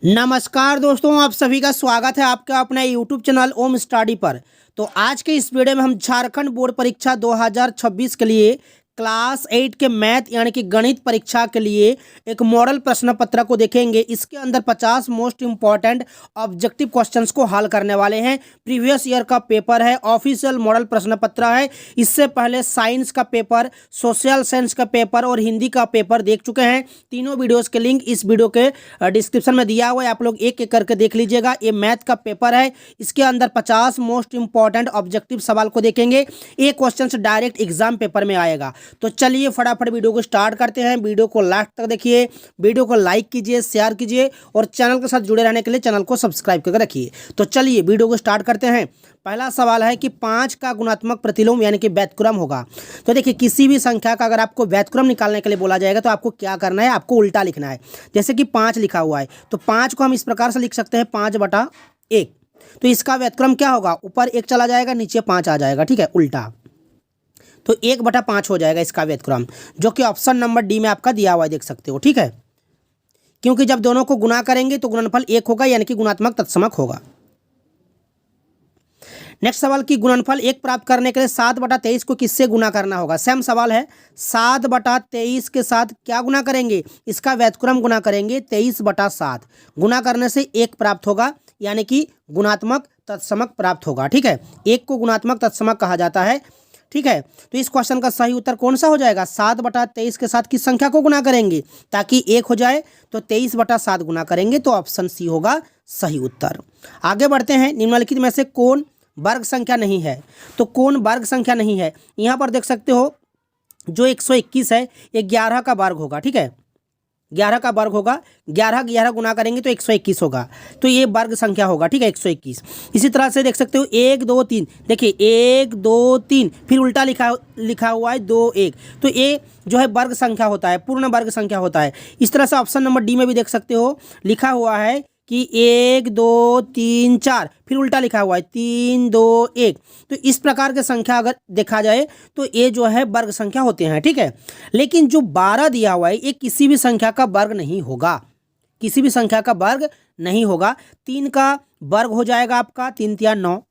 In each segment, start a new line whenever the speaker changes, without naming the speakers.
नमस्कार दोस्तों, आप सभी का स्वागत है आपका अपना यूट्यूब चैनल ओम स्टडी पर। तो आज के इस वीडियो में हम झारखंड बोर्ड परीक्षा 2026 के लिए क्लास 8 के मैथ यानी कि गणित परीक्षा के लिए एक मॉडल प्रश्न पत्र को देखेंगे। इसके अंदर 50 मोस्ट इंपॉर्टेंट ऑब्जेक्टिव क्वेश्चंस को हल करने वाले हैं। प्रीवियस ईयर का पेपर है, ऑफिशियल मॉडल प्रश्न पत्र है। इससे पहले साइंस का पेपर, सोशल साइंस का पेपर और हिंदी का पेपर देख चुके हैं। तीनों वीडियोज़ के लिंक इस वीडियो के डिस्क्रिप्शन में दिया हुआ है, आप लोग एक एक करके देख लीजिएगा। ये मैथ का पेपर है, इसके अंदर 50 मोस्ट इंपॉर्टेंट ऑब्जेक्टिव सवाल को देखेंगे। ये क्वेश्चन डायरेक्ट एग्जाम पेपर में आएगा। तो चलिए फटाफट वीडियो को स्टार्ट करते हैं। वीडियो को लास्ट तक देखिए, वीडियो को लाइक कीजिए, शेयर कीजिए और चैनल के साथ जुड़े रहने के लिए चैनल को सब्सक्राइब करके रखिए। तो चलिए वीडियो को स्टार्ट करते हैं। पहला सवाल है कि 5 का गुणात्मक प्रतिलोम यानी कि व्युत्क्रम होगा। तो देखिए, किसी भी संख्या का अगर आपको व्युत्क्रम निकालने के लिए बोला जाएगा तो आपको क्या करना है, आपको उल्टा लिखना है। जैसे कि 5 लिखा हुआ है तो 5 को हम इस प्रकार से लिख सकते हैं 5/1। तो इसका व्युत्क्रम क्या होगा, ऊपर 1 चला जाएगा, नीचे 5 आ जाएगा, ठीक है, उल्टा। तो 1/5 हो जाएगा इसका व्युत्क्रम, जो कि ऑप्शन नंबर डी में आपका दिया हुआ है, देख सकते हो, ठीक है। क्योंकि जब दोनों को गुणा करेंगे तो गुणनफल 1 होगा यानी कि गुणात्मक तत्समक होगा। नेक्स्ट सवाल की गुणनफल 1 प्राप्त करने के लिए 7/23 को किससे गुना करना होगा। सेम सवाल है, 7/23 के साथ क्या गुना करेंगे, इसका व्युत्क्रम गुना करेंगे। 23/7 गुना करने से 1 प्राप्त होगा यानी कि गुणात्मक तत्समक प्राप्त होगा, ठीक है। 1 को गुणात्मक तत्समक कहा जाता है, ठीक है। तो इस क्वेश्चन का सही उत्तर कौन सा हो जाएगा, 7/23 के साथ किस संख्या को गुना करेंगे ताकि 1 हो जाए, तो 23/7 गुना करेंगे, तो ऑप्शन सी होगा सही उत्तर। आगे बढ़ते हैं। निम्नलिखित में से कौन वर्ग संख्या नहीं है। तो कौन वर्ग संख्या नहीं है, यहाँ पर देख सकते हो जो 121 है ये 11 का वर्ग होगा, ठीक है, 11 का वर्ग होगा। 11 गुना करेंगे तो 121 होगा, तो ये वर्ग संख्या होगा, ठीक है, 121। इसी तरह से देख सकते हो 1 2 3, देखिए 1 2 3, फिर उल्टा लिखा हुआ है 2 1, तो ये जो है वर्ग संख्या होता है, पूर्ण वर्ग संख्या होता है। इस तरह से ऑप्शन नंबर डी में भी देख सकते हो लिखा हुआ है कि 1 2 3 4, फिर उल्टा लिखा हुआ है 3 2 1। तो इस प्रकार के संख्या अगर देखा जाए तो ये जो है वर्ग संख्या होते हैं, ठीक है। लेकिन जो 12 दिया हुआ है ये किसी भी संख्या का वर्ग नहीं होगा, किसी भी संख्या का वर्ग नहीं होगा। 3 का वर्ग हो जाएगा आपका 3 3 9,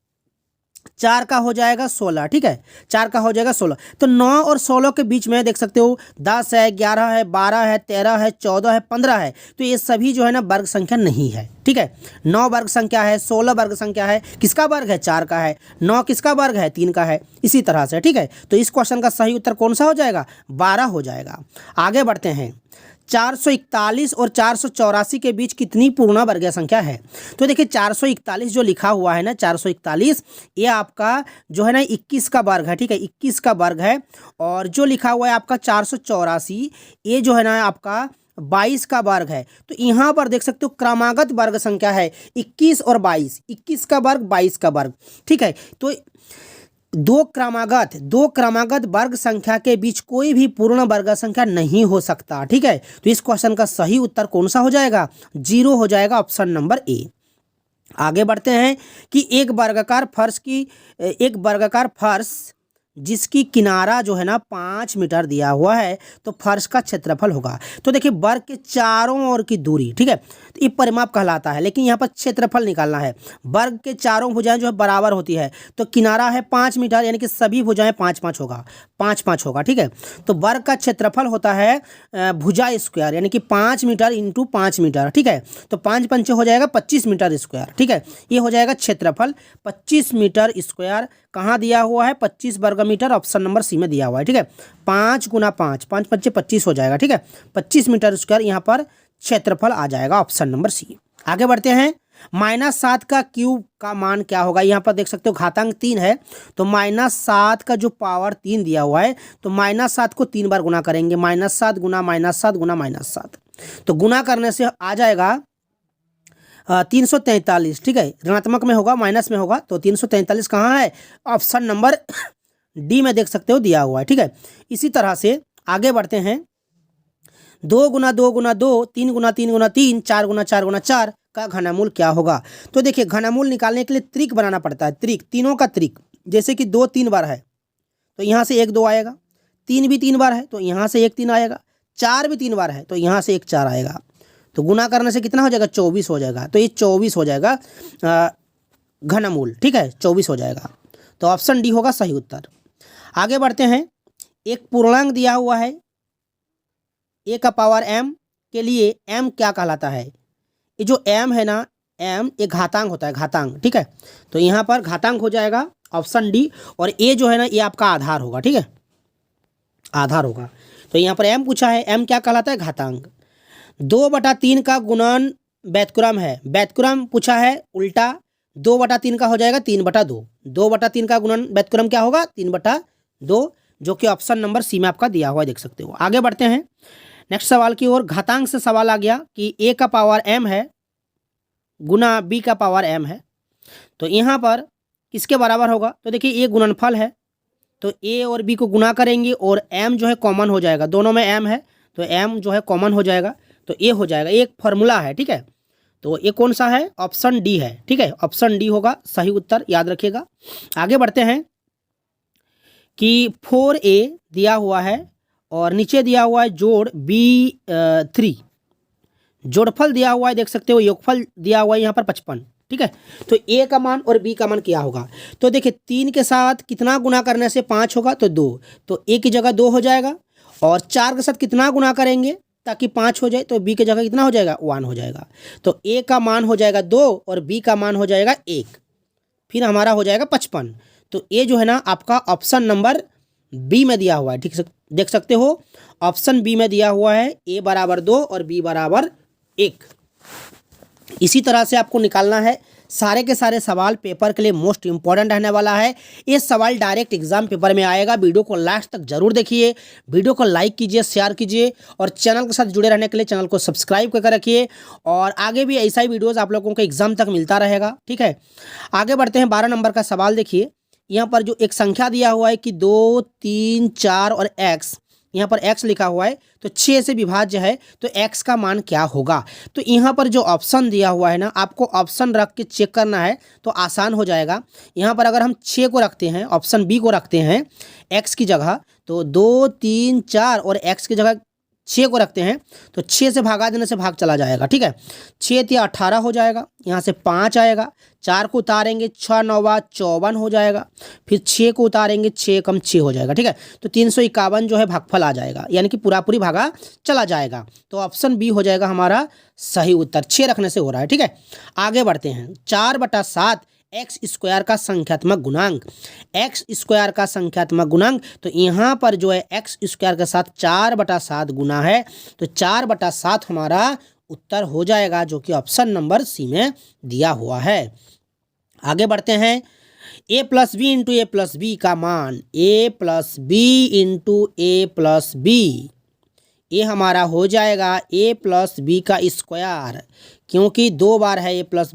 4 का हो जाएगा 16, ठीक है, 4 का हो जाएगा 16। तो 9 और 16 के बीच में देख सकते हो 10 है, 11 है, 12 है, 13 है, 14 है, 15 है, तो ये सभी जो है ना वर्ग संख्या नहीं है, ठीक है। 9 वर्ग संख्या है, 16 वर्ग संख्या है, किसका वर्ग है, 4 का है। 9 किसका वर्ग है, 3 का है, इसी तरह से, ठीक है। तो इस क्वेश्चन का सही उत्तर कौन सा हो जाएगा, 12 हो जाएगा। आगे बढ़ते हैं। 441 और 484 के बीच कितनी पूर्ण वर्गीय संख्या है। तो देखिए 441 जो लिखा हुआ है ना, 441 ये आपका जो है ना 21 का वर्ग है, ठीक है, 21 का वर्ग है। और जो लिखा हुआ है आपका 484 ये जो है ना आपका 22 का वर्ग है। तो यहाँ पर देख सकते हो क्रमागत वर्ग संख्या है 21 और 22, 21 का वर्ग 22 का वर्ग, ठीक है। तो दो क्रमागत वर्ग संख्या के बीच कोई भी पूर्ण वर्ग संख्या नहीं हो सकता, ठीक है। तो इस क्वेश्चन का सही उत्तर कौन सा हो जाएगा, 0 हो जाएगा, ऑप्शन नंबर ए। आगे बढ़ते हैं कि एक वर्गाकार फर्श जिसकी किनारा जो है ना 5 मीटर दिया हुआ है तो फर्श का क्षेत्रफल होगा। तो देखिए वर्ग के चारों ओर की दूरी, ठीक है, तो ये परिमाप कहलाता है, लेकिन यहाँ पर क्षेत्रफल निकालना है। वर्ग के चारों भुजाएं जो है बराबर होती है, तो किनारा है 5 मीटर यानी कि सभी भुजाएं 5-5 होगा, 5-5 होगा, ठीक है। तो वर्ग का क्षेत्रफल होता है भुजा स्क्वायर यानी कि 5 मीटर इंटू 5 मीटर, ठीक है। तो 5 पंचे हो जाएगा 25 मीटर स्क्वायर, ठीक है। ये हो जाएगा क्षेत्रफल 25 मीटर स्क्वायर। कहाँ दिया हुआ है, 25 वर्ग मीटर, ऑप्शन नंबर सी में दिया हुआ है, ठीक है। 5 × 5, 5 पंचे 25 हो जाएगा, ठीक है। 25 मीटर स्क्वायर यहाँ पर क्षेत्रफल आ जाएगा, ऑप्शन नंबर सी। आगे बढ़ते हैं। -7 का क्यूब का मान क्या होगा। यहाँ पर देख सकते हो घातांक 3 है, तो -7 का जो पावर 3 दिया हुआ है, तो -7 को 3 बार गुना करेंगे, -7 गुना -7 गुना -7, तो गुना करने से आ जाएगा 343, ठीक है। ऋणात्मक में होगा, माइनस में होगा, तो 343 कहाँ है, ऑप्शन नंबर डी में देख सकते हो दिया हुआ है, ठीक है। इसी तरह से आगे बढ़ते हैं। 2 × 2 × 2, 3 × 3 × 3, 4 × 4 × 4 का घनमूल क्या होगा। तो देखिए घनमूल निकालने के लिए त्रिक बनाना पड़ता है, त्रिक, तीनों का त्रिक। जैसे कि 2 3 बार है तो यहाँ से 1 2 आएगा, 3 भी 3 बार है तो यहाँ से 1 3 आएगा, 4 भी 3 बार है तो यहाँ से 1 4 आएगा। तो गुना करने से कितना हो जाएगा, 24 हो जाएगा। तो ये 24 हो जाएगा घनमूल, ठीक है, 24 हो जाएगा। तो ऑप्शन डी होगा सही उत्तर। आगे बढ़ते हैं। एक पूर्णांक दिया हुआ है ए का पावर m के लिए m क्या कहलाता है। ये जो m है ना, m एक घातांक होता है, घातांक, ठीक है। तो यहाँ पर घातांक हो जाएगा ऑप्शन डी, और ए जो है ना ये आपका आधार होगा, ठीक है, आधार होगा। तो यहाँ पर m पूछा है, m क्या कहलाता है, घातांक। 2/3 का गुणन व्युत्क्रम है, व्युत्क्रम पूछा है, उल्टा 2/3 का हो जाएगा 3/2। 2/3 का गुणन व्युत्क्रम क्या होगा, 3/2, जो कि ऑप्शन नंबर सी में आपका दिया हुआ है, देख सकते हो। आगे बढ़ते हैं नेक्स्ट सवाल की ओर। घातांक से सवाल आ गया कि ए का पावर m है गुना बी का पावर m है, तो यहाँ पर किसके बराबर होगा। तो देखिए ये गुणनफल है, तो ए और बी को गुना करेंगे और m जो है कॉमन हो जाएगा, दोनों में m है तो m जो है कॉमन हो जाएगा, तो ए हो जाएगा। एक फॉर्मूला है, ठीक है। तो ये कौन सा है, ऑप्शन डी है, ठीक है, ऑप्शन डी होगा सही उत्तर, याद रखिएगा। आगे बढ़ते हैं कि 4a दिया हुआ है और नीचे दिया हुआ है जोड़ b3, जोड़फल दिया हुआ है, देख सकते हो, योगफल दिया हुआ है यहाँ पर 55, ठीक है। तो a का मान और b का मान क्या होगा। तो देखिए 3 के साथ कितना गुना करने से 5 होगा, तो 2, तो a की जगह 2 हो जाएगा, और 4 के साथ कितना गुना करेंगे ताकि 5 हो जाए, तो b की जगह कितना हो जाएगा, 1 हो जाएगा। तो a का मान हो जाएगा 2 और b का मान हो जाएगा 1, फिर हमारा हो जाएगा 55। तो ये जो है ना आपका ऑप्शन नंबर बी में दिया हुआ है, ठीक है, देख सकते हो, ऑप्शन बी में दिया हुआ है a बराबर 2 और b बराबर 1। इसी तरह से आपको निकालना है सारे के सारे सवाल, पेपर के लिए मोस्ट इंपॉर्टेंट रहने वाला है। ये सवाल डायरेक्ट एग्जाम पेपर में आएगा। वीडियो को लास्ट तक जरूर देखिए, वीडियो को लाइक कीजिए, शेयर कीजिए, और चैनल के साथ जुड़े रहने के लिए चैनल को सब्सक्राइब करके रखिए, और आगे भी ऐसा ही वीडियोस आप लोगों को एग्जाम तक मिलता रहेगा, ठीक है। आगे बढ़ते हैं। 12 नंबर का सवाल देखिए, यहाँ पर जो एक संख्या दिया हुआ है कि 2, 3, 4 और x, यहाँ पर x लिखा हुआ है, तो 6 से विभाज्य है, तो x का मान क्या होगा। तो यहाँ पर जो ऑप्शन दिया हुआ है ना, आपको ऑप्शन रख के चेक करना है तो आसान हो जाएगा। यहाँ पर अगर हम 6 को रखते हैं, ऑप्शन बी को रखते हैं x की जगह, तो 2, 3, 4 और x की जगह 6 को रखते हैं, तो 6 से भागा देने से भाग चला जाएगा, ठीक है। 6 या 18 हो जाएगा, यहाँ से 5 आएगा, 4 को उतारेंगे, 6 9 54 हो जाएगा, फिर 6 को उतारेंगे, 6 कम 6 हो जाएगा, ठीक है। तो 351 जो है भागफल आ जाएगा, यानी कि पूरी भागा चला जाएगा। तो ऑप्शन बी हो जाएगा हमारा सही उत्तर, 6 रखने से हो रहा है, ठीक है। आगे बढ़ते हैं। 4/7 एक्स स्क्वायर का संख्यात्मक गुणांक, एक्स स्क्वायर का संख्यात्मक गुणांक, तो यहाँ पर जो है एक्स स्क्वायर के साथ 4/7 गुना है, तो 4/7 हमारा उत्तर हो जाएगा, जो कि ऑप्शन नंबर सी में दिया हुआ है। आगे बढ़ते हैं। a plus b into a plus b का मान, a plus b into a plus b, ये हमारा हो जाएगा a प्लस बी का स्क्वायर, क्योंकि 2 बार है a प्लस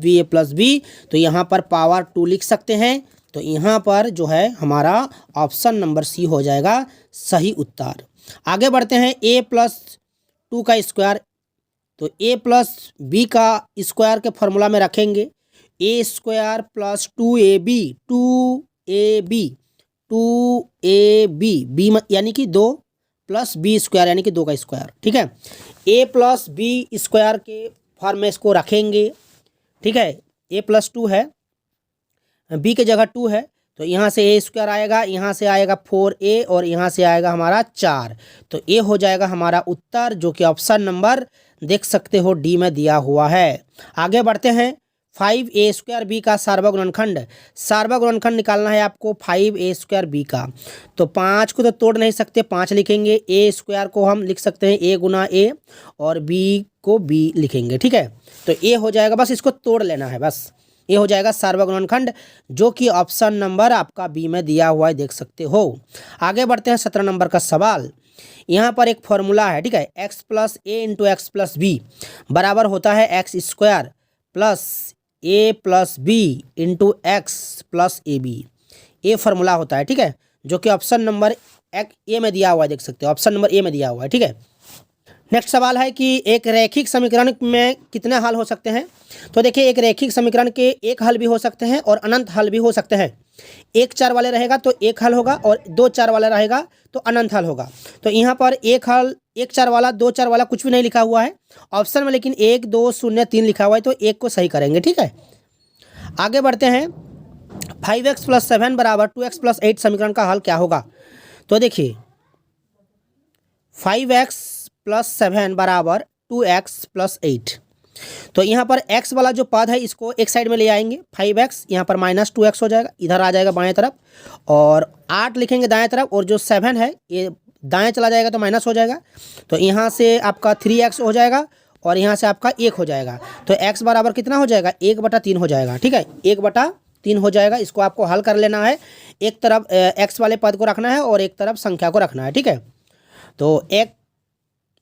बी, तो यहाँ पर पावर 2 लिख सकते हैं। तो यहाँ पर जो है हमारा ऑप्शन नंबर सी हो जाएगा सही उत्तर। आगे बढ़ते हैं। a प्लस 2 का स्क्वायर, तो a प्लस बी का स्क्वायर के फॉर्मूला में रखेंगे, a square plus 2ab, 2ab यानी कि 2 प्लस बी स्क्वायर यानी कि 2 का स्क्वायर, ठीक है। a प्लस बी स्क्वायर के फॉर्म में इसको रखेंगे, ठीक है। a प्लस 2 है, b की जगह 2 है, तो यहाँ से a स्क्वायर आएगा, यहाँ से आएगा 4a और यहाँ से आएगा हमारा 4, तो a हो जाएगा हमारा उत्तर, जो कि ऑप्शन नंबर देख सकते हो डी में दिया हुआ है। आगे बढ़ते हैं। 5a स्क्वायर बी का सार्वगुणनखंड, सार्वगुणनखंड निकालना है आपको 5a स्क्वायर बी का। तो 5 को तो तोड़ नहीं सकते, 5 लिखेंगे, a स्क्वायर को हम लिख सकते हैं a गुना a और b को b लिखेंगे, ठीक है। तो a हो जाएगा, बस इसको तोड़ लेना है, बस ये हो जाएगा सार्वगुणनखंड, जो कि ऑप्शन नंबर आपका बी में दिया हुआ है, देख सकते हो। आगे बढ़ते हैं। 17 नंबर का सवाल। यहाँ पर एक फॉर्मूला है, ठीक है। x plus a into x plus b बराबर होता है x square plus a plus b into x plus a b, ये फॉर्मूला होता है, ठीक है, जो कि ऑप्शन नंबर ए में दिया हुआ है, देख सकते हो, ऑप्शन नंबर ए में दिया हुआ है, ठीक है। नेक्स्ट सवाल है कि एक रैखिक समीकरण में कितने हल हो सकते हैं। तो देखिए, एक रैखिक समीकरण के एक हल भी हो सकते हैं और अनंत हल भी हो सकते हैं। 1 4 वाले रहेगा तो एक हल होगा, और 2 4 वाला रहेगा तो अनंत हल होगा। तो यहाँ पर एक 1 4 वाला 2 4 वाला कुछ भी नहीं लिखा हुआ है ऑप्शन में, लेकिन 1 2 0 3 लिखा हुआ है, तो 1 को सही करेंगे। ठीक है, आगे बढ़ते हैं। 5x + 7 बराबर 2x + 8 समीकरण का हल क्या होगा? तो देखिए 5x + 7 बराबर 2x + 8, तो यहाँ पर x वाला जो पद है इसको एक साइड में ले आएंगे। 5x यहाँ पर -2x हो जाएगा, इधर आ जाएगा बाएं तरफ, और 8 लिखेंगे दाएं तरफ, और जो 7 है ये दाएं चला जाएगा तो माइनस हो जाएगा, तो यहाँ से आपका 3x हो जाएगा और यहाँ से आपका 1 हो जाएगा। तो x बराबर कितना हो जाएगा? 1/3 हो जाएगा। ठीक है, 1/3 हो जाएगा। इसको आपको हल कर लेना है, एक तरफ x वाले पद को रखना है और एक तरफ संख्या को रखना है। ठीक है, तो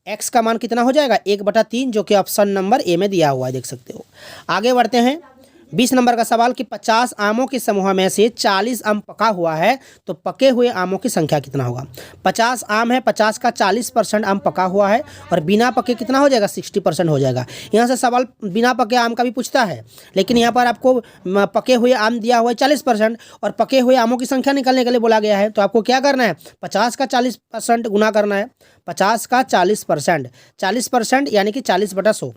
x का मान कितना हो जाएगा? 1/3, जो कि ऑप्शन नंबर ए में दिया हुआ है, देख सकते हो। आगे बढ़ते हैं। 20 नंबर का सवाल कि 50 आमों के समूह में से 40 आम पका हुआ है, तो पके हुए आमों की संख्या कितना होगा? 50 आम है, 50 का 40% आम पका हुआ है, और बिना पके कितना हो जाएगा? 60% हो जाएगा। यहाँ से सवाल बिना पके आम का भी पूछता है, लेकिन यहाँ पर आपको पके हुए आम दिया हुआ है 40%, और पके हुए आमों की संख्या निकालने के लिए बोला गया है। तो आपको क्या करना है? 50 का 40% गुना करना है। 50 का 40%, 40% यानी कि 40/100,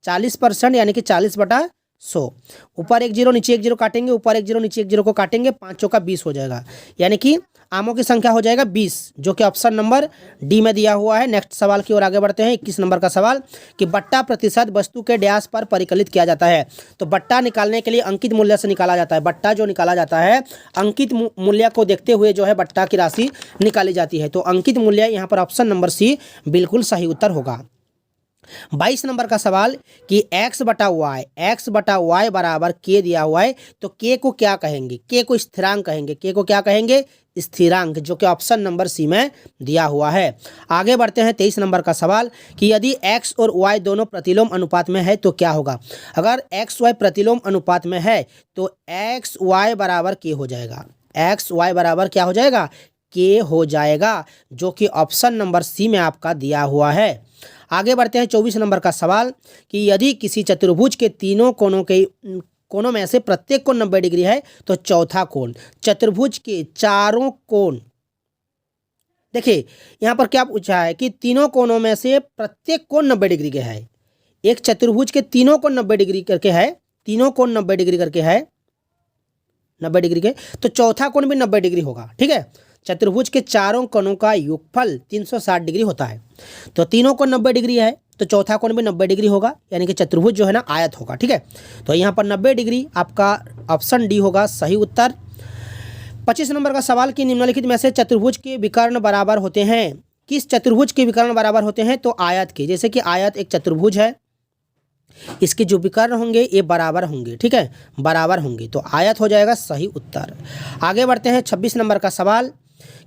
40% यानी कि 40/100। ऊपर 1 0 नीचे 1 0 काटेंगे, ऊपर 1 0 नीचे 1 0 को काटेंगे, 5 चौका 20 हो जाएगा, यानी कि आमों की संख्या हो जाएगा 20, जो कि ऑप्शन नंबर डी में दिया हुआ है। नेक्स्ट सवाल की ओर आगे बढ़ते हैं। 21 नंबर का सवाल कि बट्टा प्रतिशत वस्तु के डैश पर परिकलित किया जाता है। तो बट्टा निकालने के लिए अंकित मूल्य से निकाला जाता है। बट्टा जो निकाला जाता है अंकित मूल्य को देखते हुए जो है बट्टा की राशि निकाली जाती है। तो अंकित मूल्य यहाँ पर ऑप्शन नंबर सी बिल्कुल सही उत्तर होगा। 22 नंबर का सवाल कि x/y बराबर k दिया हुआ है, तो k को क्या कहेंगे? k को स्थिरांक कहेंगे। k को क्या कहेंगे? स्थिरांक, जो कि ऑप्शन नंबर सी में दिया हुआ है। आगे बढ़ते हैं। 23 नंबर का सवाल कि यदि x और y दोनों प्रतिलोम अनुपात में है तो क्या होगा? अगर x y प्रतिलोम अनुपात में है तो xy बराबर k हो जाएगा। xy बराबर क्या हो जाएगा? k हो जाएगा, जो कि ऑप्शन नंबर सी में आपका दिया हुआ है। आगे बढ़ते हैं। 24 नंबर का सवाल कि यदि किसी चतुर्भुज के तीनों कोनों में से प्रत्येक कोण 90 डिग्री है, तो चौथा कोण, चतुर्भुज के चारों कोण, देखिए यहाँ पर क्या पूछा है कि तीनों कोनों में से प्रत्येक कोण 90 डिग्री के है। एक चतुर्भुज के तीनों कोण 90 डिग्री करके है, तीनों कोण 90 डिग्री करके है, 90 डिग्री के, तो चौथा कोण भी 90 डिग्री होगा। ठीक है, चतुर्भुज के चारों कोणों का योगफल 360 डिग्री होता है, तो तीनों कोण 90 डिग्री है, तो चौथा कोण भी 90 डिग्री होगा, यानी कि चतुर्भुज जो है ना आयत होगा। ठीक है, तो यहाँ पर 90 डिग्री आपका ऑप्शन डी होगा सही उत्तर। 25 नंबर का सवाल कि निम्नलिखित में से चतुर्भुज के विकर्ण बराबर होते हैं। किस चतुर्भुज के विकर्ण बराबर होते हैं? तो आयत के। जैसे कि आयत एक चतुर्भुज है, इसके जो विकर्ण होंगे ये बराबर होंगे। ठीक है, बराबर होंगे, तो आयत हो जाएगा सही उत्तर। आगे बढ़ते हैं। 26 नंबर का सवाल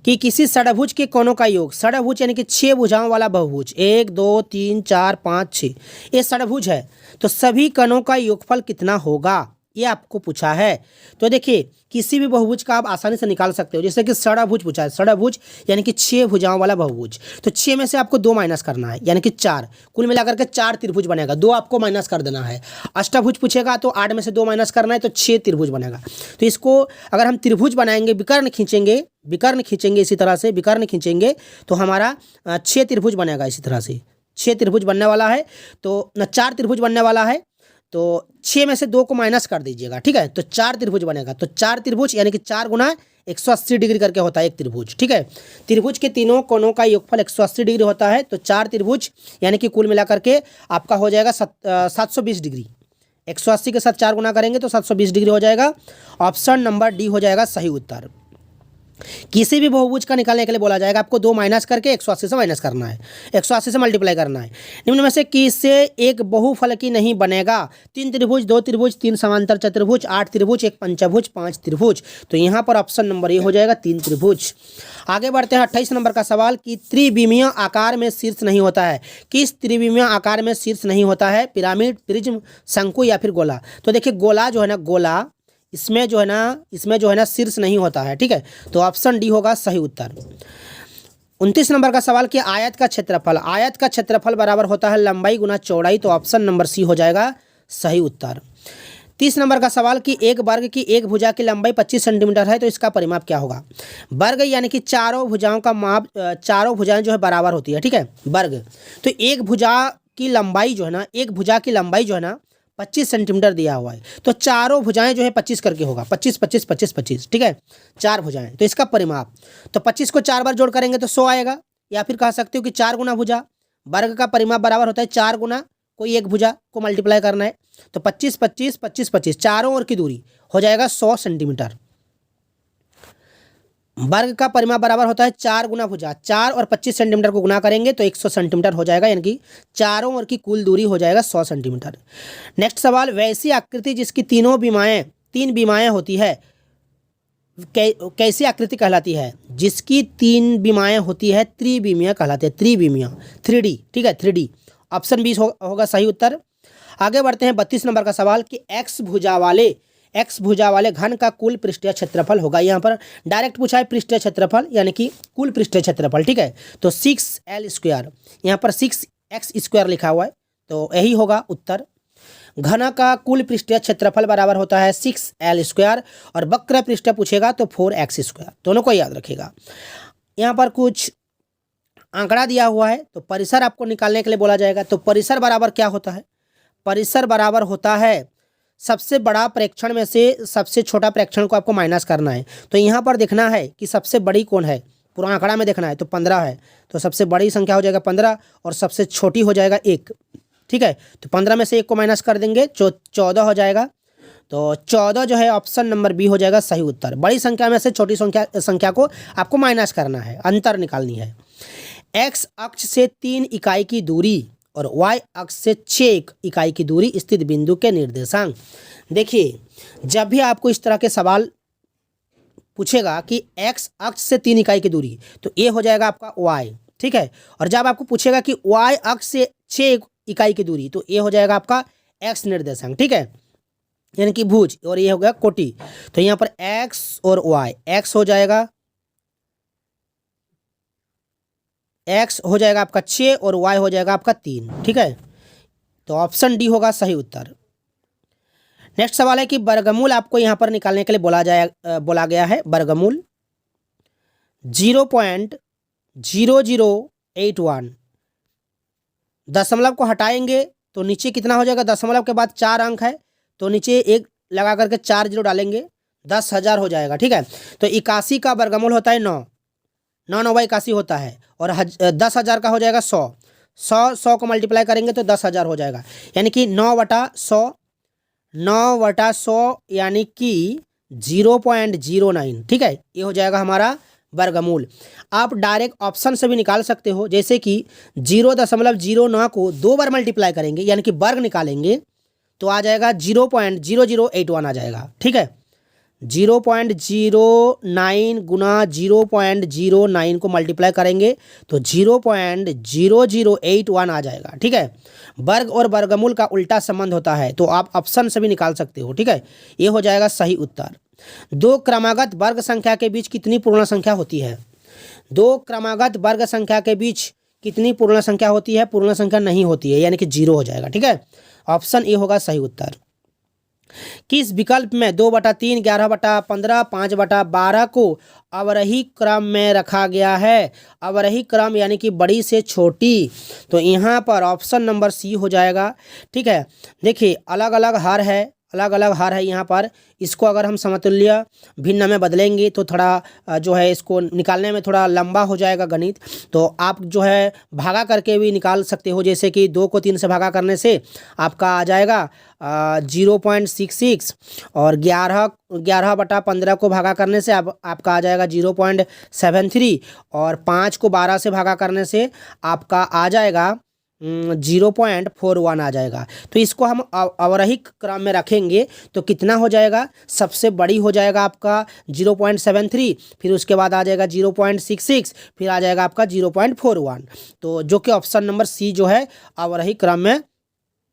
कि किसी षडभुज के कोणों का योग, षडभुज यानी कि 6 भुजाओं वाला बहुभुज, 1 2 3 4 5 6, ये षडभुज है, तो सभी कोणों का योगफल कितना होगा, ये आपको पूछा है। तो देखिए किसी भी बहुभुज का आप आसानी से निकाल सकते हो। जैसे कि षडभुज पूछा है, षडभुज यानी कि 6 भुजाओं वाला बहुभुज, तो 6 में से आपको 2 माइनस करना है, यानी कि 4, कुल मिलाकर के 4 त्रिभुज बनेगा, 2 आपको माइनस कर देना है। अष्टभुज पूछेगा तो 8 में से 2 माइनस करना है, तो 6 त्रिभुज बनेगा। तो इसको अगर हम त्रिभुज बनाएंगे, विकर्ण खींचेंगे इसी तरह से, विकर्ण खींचेंगे तो हमारा 6 त्रिभुज बनेगा। इसी तरह से 6 त्रिभुज बनने वाला है, तो 4 त्रिभुज बनने वाला है, तो 6 में से 2 को माइनस कर दीजिएगा। ठीक है, तो 4 त्रिभुज बनेगा, तो 4 त्रिभुज यानी कि 4 गुना 180 डिग्री करके होता है एक त्रिभुज। ठीक है, त्रिभुज के तीनों कोणों का योगफल 180 डिग्री होता है, तो 4 त्रिभुज यानी कि कुल मिलाकर के आपका हो जाएगा 720 डिग्री। 180 के साथ 4 गुना करेंगे तो 720 डिग्री हो जाएगा। ऑप्शन नंबर डी हो जाएगा सही उत्तर। किसी भी बहुभुज का निकालने के लिए बोला जाएगा आपको 2 माइनस करके 180 से माइनस करना है, 180 से मल्टीप्लाई करना है। निम्न में से किससे एक बहुफलकी नहीं बनेगा? 3 त्रिभुज, 2 त्रिभुज, 3 समांतर चतुर्भुज, 8 त्रिभुज, 1 पंचभुज, 5 त्रिभुज, तो यहाँ पर ऑप्शन नंबर ए हो जाएगा 3 त्रिभुज। आगे बढ़ते हैं। 28 नंबर का सवाल कि त्रिविमीय आकार में शीर्ष नहीं होता है। किस त्रिविमीय आकार में शीर्ष नहीं होता है? पिरामिड, प्रिज्म, शंकु या फिर गोला। तो देखिए गोला जो है ना, गोला इसमें जो है ना शीर्ष नहीं होता है। ठीक है, तो ऑप्शन डी होगा सही उत्तर। 29 नंबर का सवाल कि आयत का क्षेत्रफल बराबर होता है लंबाई गुना चौड़ाई, तो ऑप्शन नंबर सी हो जाएगा सही उत्तर। 30 नंबर का सवाल कि एक वर्ग की एक भुजा की लंबाई 25 सेंटीमीटर है तो इसका परिमाप क्या होगा। वर्ग यानी कि चारों भुजाओं का माप, चारों भुजाएं जो है बराबर होती है, ठीक है, वर्ग। तो एक भुजा की लंबाई जो है ना, एक भुजा की लंबाई जो है ना 25 सेंटीमीटर दिया हुआ है, तो चारों भुजाएं जो है 25 करके होगा, 25 25 25 25, ठीक है, चार भुजाएं। तो इसका परिमाप, तो 25 को 4 बार जोड़ करेंगे तो 100 आएगा, या फिर कह सकते हो कि 4 गुना भुजा। वर्ग का परिमाप बराबर होता है 4 गुना कोई एक भुजा को मल्टीप्लाई करना है, तो 25 25 25 25, चारों ओर की दूरी हो जाएगा 100 सेंटीमीटर। वर्ग का परिमाप बराबर होता है 4 गुना भुजा, 4 और 25 सेंटीमीटर को गुना करेंगे तो 100 सेंटीमीटर हो जाएगा, यानी कि चारों ओर की कुल दूरी हो जाएगा 100 सेंटीमीटर। नेक्स्ट सवाल, वैसी आकृति जिसकी तीन बीमाएं होती है कैसी आकृति कहलाती है। जिसकी 3 बीमाएं होती है त्रिविमीय कहलाते हैं, त्रिविमीय, 3D, ठीक है, 3D। ऑप्शन 20 होगा सही उत्तर। आगे बढ़ते हैं 32 नंबर का सवाल कि एक्स भुजा वाले घन का कुल पृष्ठीय क्षेत्रफल होगा। यहाँ पर डायरेक्ट पूछा है पृष्ठीय क्षेत्रफल, यानी कि कुल पृष्ठीय क्षेत्रफल, ठीक है। तो 6L², यहाँ पर 6x² लिखा हुआ है, तो यही होगा उत्तर। घन का कुल पृष्ठीय क्षेत्रफल बराबर होता है 6L² और वक्र पृष्ठ पूछेगा तो 4x², दोनों को याद रखिएगा। यहाँ पर कुछ आंकड़ा दिया हुआ है, तो परिसर आपको निकालने के लिए बोला जाएगा। तो परिसर बराबर क्या होता है, परिसर बराबर होता है सबसे बड़ा प्रेक्षण में से सबसे छोटा प्रेक्षण को आपको माइनस करना है। तो यहाँ पर देखना है कि सबसे बड़ी कौन है, पूरा आंकड़ा में देखना है, तो 15 है, तो सबसे बड़ी संख्या हो जाएगा 15 और सबसे छोटी हो जाएगा 1, ठीक है। तो 15 में से 1 को माइनस कर देंगे, 14 हो जाएगा। तो 14 जो है ऑप्शन नंबर बी हो जाएगा सही उत्तर। बड़ी संख्या में से छोटी संख्या को आपको माइनस करना है, अंतर निकालनी है। एक्स अक्ष से 3 इकाई की दूरी और वाई अक्ष से 6 इकाई की दूरी स्थित बिंदु के निर्देशांक। देखिए, जब भी आपको इस तरह के सवाल पूछेगा कि एक्स अक्ष से 3 इकाई की दूरी, तो ये हो जाएगा आपका वाई, ठीक है। और जब आपको पूछेगा कि वाई अक्ष से 6 इकाई की दूरी, तो ये हो जाएगा आपका एक्स निर्देशांक, ठीक है, यानी कि भुज, और ये हो गया कोटि। तो यहाँ पर एक्स और वाई, एक्स हो जाएगा आपका 6 और y हो जाएगा आपका 3, ठीक है। तो ऑप्शन डी होगा सही उत्तर। नेक्स्ट सवाल है कि वर्गमूल आपको यहाँ पर निकालने के लिए बोला गया है। वर्गमूल 0.0081, दशमलव को हटाएंगे तो नीचे कितना हो जाएगा, दशमलव के बाद 4 अंक है तो नीचे 1 लगा करके 4 0 डालेंगे, 10,000 हो जाएगा, ठीक है। तो 81 का वर्गमूल होता है 9, 9 9 81 होता है, और 10,000 का हो जाएगा 100 को मल्टीप्लाई करेंगे तो 10,000 हो जाएगा, यानी कि 9/100 यानी कि 0.09, ठीक है। ये हो जाएगा हमारा वर्गमूल। आप डायरेक्ट ऑप्शन से भी निकाल सकते हो, जैसे कि 0.09 को 2 बार मल्टीप्लाई करेंगे यानी कि वर्ग निकालेंगे तो आ जाएगा 0.0081 आ जाएगा, ठीक है। 0.09 गुना 0.09 को मल्टीप्लाई करेंगे तो 0.0081 आ जाएगा, ठीक है। वर्ग और वर्गमूल का उल्टा संबंध होता है, तो आप ऑप्शन से भी निकाल सकते हो, ठीक है। ये हो जाएगा सही उत्तर। 2 क्रमागत वर्ग संख्या के बीच कितनी पूर्ण संख्या होती है। 2 क्रमागत वर्ग संख्या के बीच कितनी पूर्ण संख्या होती है, पूर्ण संख्या नहीं होती है, यानी कि 0 हो जाएगा, ठीक है। ऑप्शन ए होगा सही उत्तर। किस विकल्प में 2/3, 11/15, 5/12 को अवरही क्रम में रखा गया है। अवरही क्रम यानी कि बड़ी से छोटी, तो यहाँ पर ऑप्शन नंबर सी हो जाएगा, ठीक है। देखिए, अलग अलग हार है यहाँ पर। इसको अगर हम समतुल्य भिन्न में बदलेंगे तो थोड़ा जो है इसको निकालने में थोड़ा लंबा हो जाएगा गणित, तो आप जो है भागा करके भी निकाल सकते हो। जैसे कि 2 को 3 से भागा करने से आपका आ जाएगा 0.66, और 11/15 को भागा करने से आपका आ जाएगा 0.73, और 5 को 12 से भागा करने से आपका आ जाएगा 0.41 आ जाएगा। तो इसको हम अवरही क्रम में रखेंगे तो कितना हो जाएगा, सबसे बड़ी हो जाएगा आपका 0.73, फिर उसके बाद आ जाएगा 0.66, फिर आ जाएगा आपका 0.41, तो जो कि ऑप्शन नंबर सी जो है अवरही क्रम में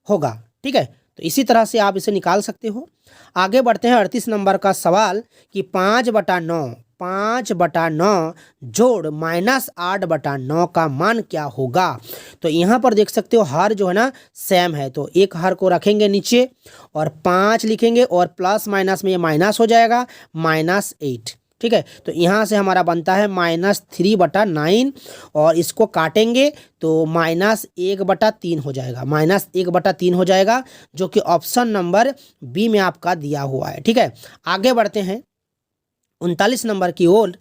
होगा, ठीक है। तो इसी तरह से आप इसे निकाल सकते हो। आगे बढ़ते हैं 38 नंबर का सवाल कि 5/9 जोड़ -8/9 का मान क्या होगा। तो यहाँ पर देख सकते हो हर जो है ना सेम है, तो एक हर को रखेंगे नीचे और 5 लिखेंगे और प्लस माइनस में ये माइनस हो जाएगा -8। ठीक है, तो यहाँ से हमारा बनता है -3/9 और इसको काटेंगे तो -1/3 हो जाएगा, -1/3 हो जाएगा, जो कि ऑप्शन नंबर बी में आपका दिया हुआ है। ठीक है, आगे बढ़ते हैं 39 नंबर की ओर।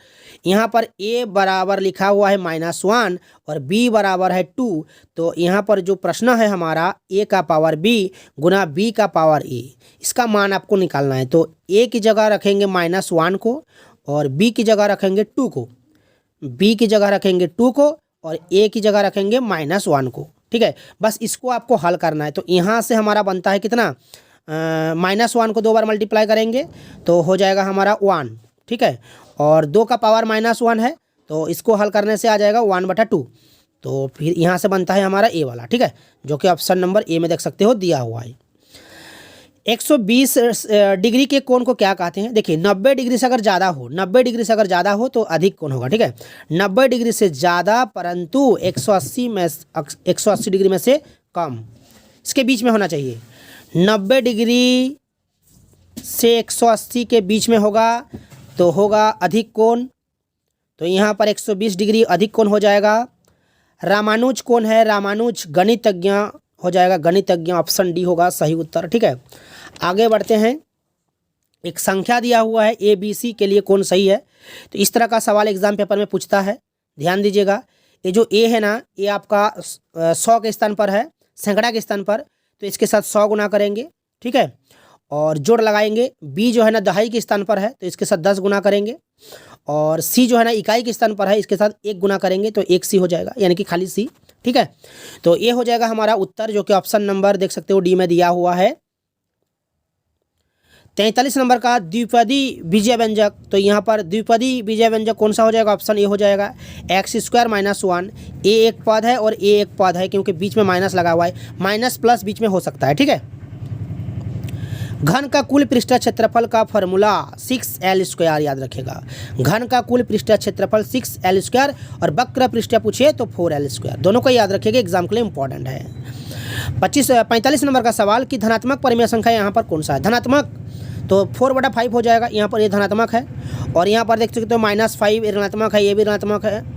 यहाँ पर a बराबर लिखा हुआ है -1 और b बराबर है 2। तो यहाँ पर जो प्रश्न है हमारा a का पावर b गुना b का पावर a, इसका मान आपको निकालना है। तो a की जगह रखेंगे -1 को और b की जगह रखेंगे 2 को, b की जगह रखेंगे 2 को और a की जगह रखेंगे -1 को। ठीक है, बस इसको आपको हल करना है। तो यहाँ से हमारा बनता है कितना, -1 को 2 बार मल्टीप्लाई करेंगे तो हो जाएगा हमारा 1। ठीक है, और 2 का पावर -1 है तो इसको हल करने से आ जाएगा 1/2। तो फिर यहाँ से बनता है हमारा ए वाला। ठीक है, जो कि ऑप्शन नंबर ए में देख सकते हो दिया हुआ है। 120 डिग्री के कोण को क्या कहते हैं। देखिए 90 डिग्री से अगर ज़्यादा हो, 90 डिग्री से अगर ज़्यादा हो तो अधिक कोण होगा। ठीक है, 90 डिग्री से ज़्यादा परंतु 180 डिग्री में से कम, इसके बीच में होना चाहिए। 90 डिग्री से 180 के बीच में होगा तो होगा अधिक कोण। तो यहाँ पर 120 डिग्री अधिक कोण हो जाएगा। रामानुज कोण है, रामानुज गणितज्ञ हो जाएगा, गणितज्ञ, ऑप्शन डी होगा सही उत्तर। ठीक है, आगे बढ़ते हैं। एक संख्या दिया हुआ है ए बी सी के लिए कौन सही है। तो इस तरह का सवाल एग्जाम पेपर में पूछता है, ध्यान दीजिएगा। ये जो ए है ना, ये आपका 100 के स्थान पर है, सैकड़ा के स्थान पर, तो इसके साथ 100 गुना करेंगे। ठीक है, और जोड़ लगाएंगे। बी जो है ना दहाई के स्थान पर है तो इसके साथ 10 गुना करेंगे। और सी जो है ना इकाई के स्थान पर है, इसके साथ 1 गुना करेंगे तो 1 सी हो जाएगा, यानी कि खाली सी। ठीक है, तो ये हो जाएगा हमारा उत्तर, जो कि ऑप्शन नंबर देख सकते हो डी में दिया हुआ है। 43 नंबर का द्विपदी बीजीय व्यंजक। तो यहाँ पर द्विपदी बीजीय व्यंजक कौन सा हो जाएगा, ऑप्शन ए हो जाएगा। x² - 1, ए एक पद है और ए एक पद है, क्योंकि बीच में माइनस लगा हुआ है, माइनस प्लस बीच में हो सकता है। ठीक है, घन का कुल पृष्ठ क्षेत्रफल का फॉर्मूला 6l², याद रखेगा। घन का कुल पृष्ठ क्षेत्रफल 6l² और वक्र पृष्ठ पूछे तो 4l², दोनों को याद रखिएगा, एग्जाम के लिए इंपॉर्टेंट है। 45 नंबर का सवाल कि धनात्मक परिमेय संख्या यहाँ पर कौन सा है। धनात्मक तो 4/5 हो जाएगा, यहाँ पर ये धनात्मक है। और यहाँ पर देख सकते हो -5 ऋणात्मक है, ये भी ऋणात्मक है।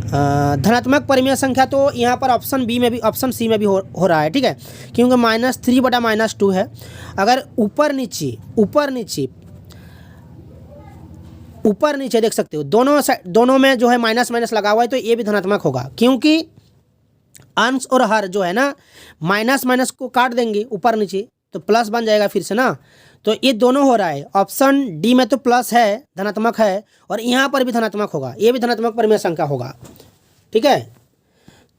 धनात्मक परिमेय संख्या तो यहाँ पर ऑप्शन बी में भी, ऑप्शन सी में भी हो रहा है। ठीक है, क्योंकि -3/-2 है। अगर ऊपर नीचे देख सकते हो, दोनों में जो है माइनस माइनस लगा हुआ है, तो ये भी धनात्मक होगा, क्योंकि अंश और हर जो है ना माइनस माइनस को काट देंगे ऊपर नीचे तो प्लस बन जाएगा फिर से ना। तो ये दोनों हो रहा है। ऑप्शन डी में तो प्लस है, धनात्मक है, और यहाँ पर भी धनात्मक होगा, ये भी धनात्मक परिमेय संख्या होगा। ठीक है,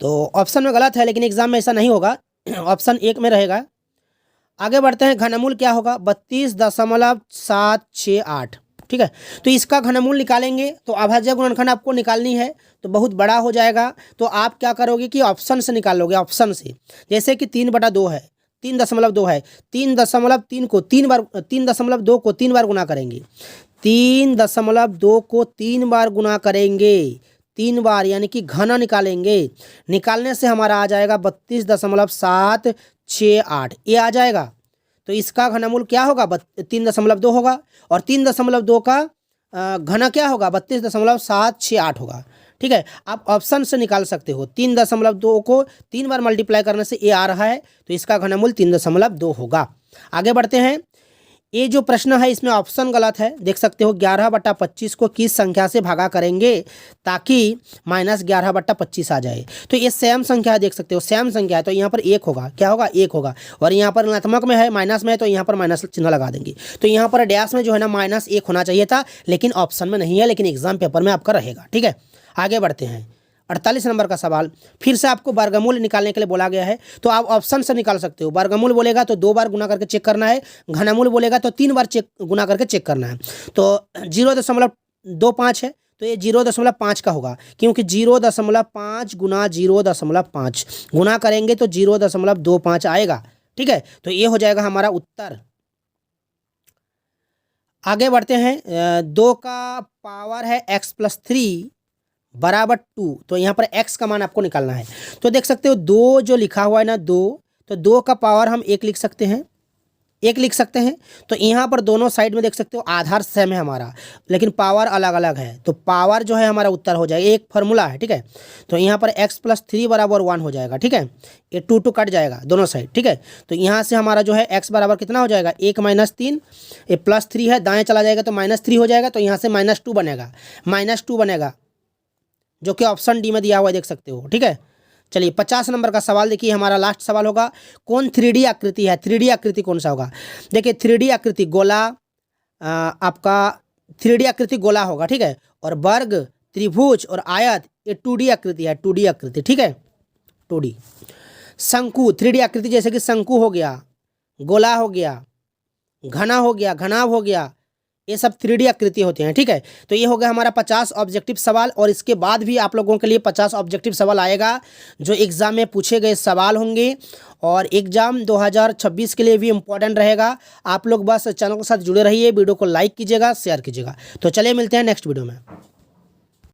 तो ऑप्शन में गलत है, लेकिन एग्जाम में ऐसा नहीं होगा, ऑप्शन 1 में रहेगा। आगे बढ़ते हैं। घनमूल क्या होगा, 32.768। ठीक है, तो इसका घनमूल निकालेंगे तो अभाज्य गुणनखंड आपको निकालनी है, तो बहुत बड़ा हो जाएगा। तो आप क्या करोगे कि ऑप्शन से निकालोगे, ऑप्शन से। जैसे कि 3/2 है, 3.2 है, 3.3 को 3.2 को 3 बार गुना करेंगे, 3.2 को 3 बार गुना करेंगे, 3 बार, यानी कि घन निकालेंगे। निकालने से हमारा आ जाएगा 32.768, ये आ जाएगा। तो इसका घनमूल क्या होगा, 3.2 होगा, और 3.2 का घन क्या होगा, 32.768 होगा। ठीक है, आप ऑप्शन से निकाल सकते हो। 3.2 को 3 बार मल्टीप्लाई करने से ये आ रहा है, तो इसका घनमूल 3.2 होगा। आगे बढ़ते हैं। ये जो प्रश्न है इसमें ऑप्शन गलत है, देख सकते हो। 11/25 को किस संख्या से भागा करेंगे ताकि -11/25 आ जाए। तो ये सेम संख्या है, देख सकते हो, सेम संख्या है, तो यहाँ पर 1 होगा। क्या होगा, 1 होगा। और यहाँ पर ऋणात्मक में है, माइनस में है, तो यहाँ पर माइनस चिन्ह लगा देंगे। तो यहाँ पर डैश में जो है ना -1 होना चाहिए था, लेकिन ऑप्शन में नहीं है, लेकिन एग्जाम पेपर में आपका रहेगा। ठीक है, आगे बढ़ते हैं। 48 नंबर का सवाल, फिर से आपको वर्गमूल निकालने के लिए बोला गया है, तो आप ऑप्शन से निकाल सकते हो। वर्गमूल बोलेगा तो 2 बार गुना करके चेक करना है, घनमूल बोलेगा तो 3 बार गुना करके चेक करना है। तो 0.25 है, तो ये 0.5 का होगा, क्योंकि 0.5 गुना 0.5 गुना करेंगे तो 0.25 आएगा। ठीक है, तो ये हो जाएगा हमारा उत्तर। आगे बढ़ते हैं। 2 का पावर है x+3 बराबर 2, तो यहाँ पर x का मान आपको निकालना है। तो देख सकते हो 2 जो लिखा हुआ है ना 2, तो 2 का पावर हम 1 लिख सकते हैं, 1 लिख सकते हैं। तो यहाँ पर दोनों साइड में देख सकते हो आधार सेम है हमारा, लेकिन पावर अलग अलग है, तो पावर जो है हमारा उत्तर हो जाएगा। एक फार्मूला है, ठीक है। तो यहाँ पर x+3 बराबर 1 हो जाएगा, ठीक है। ये 2 कट जाएगा दोनों साइड, ठीक है। तो यहाँ से हमारा जो है x बराबर कितना हो जाएगा, 1 - 3, ये +3 है, दाएँ चला जाएगा तो -3 हो जाएगा, तो यहाँ से -2 बनेगा, -2 बनेगा, जो कि ऑप्शन डी में दिया हुआ है, देख सकते हो, ठीक है। चलिए 50 नंबर का सवाल देखिए, हमारा लास्ट सवाल होगा। कौन 3D आकृति है, 3D आकृति कौन सा होगा। देखिए 3D आकृति गोला, आपका 3D आकृति गोला होगा, ठीक है। और वर्ग, त्रिभुज और आयत ये 2D आकृति है, 2D आकृति, ठीक है, 2D। शंकु 3D आकृति, जैसे कि शंकु हो गया, गोला हो गया, घना हो गया, घनाभ हो गया, ये सब 3D आकृति होते हैं, ठीक है। तो ये हो गया हमारा 50 ऑब्जेक्टिव सवाल, और इसके बाद भी आप लोगों के लिए 50 ऑब्जेक्टिव सवाल आएगा जो एग्ज़ाम में पूछे गए सवाल होंगे, और एग्ज़ाम 2026 के लिए भी इम्पोर्टेंट रहेगा। आप लोग बस चैनल के साथ जुड़े रहिए, वीडियो को लाइक कीजिएगा, शेयर कीजिएगा। तो चलिए मिलते हैं नेक्स्ट वीडियो में।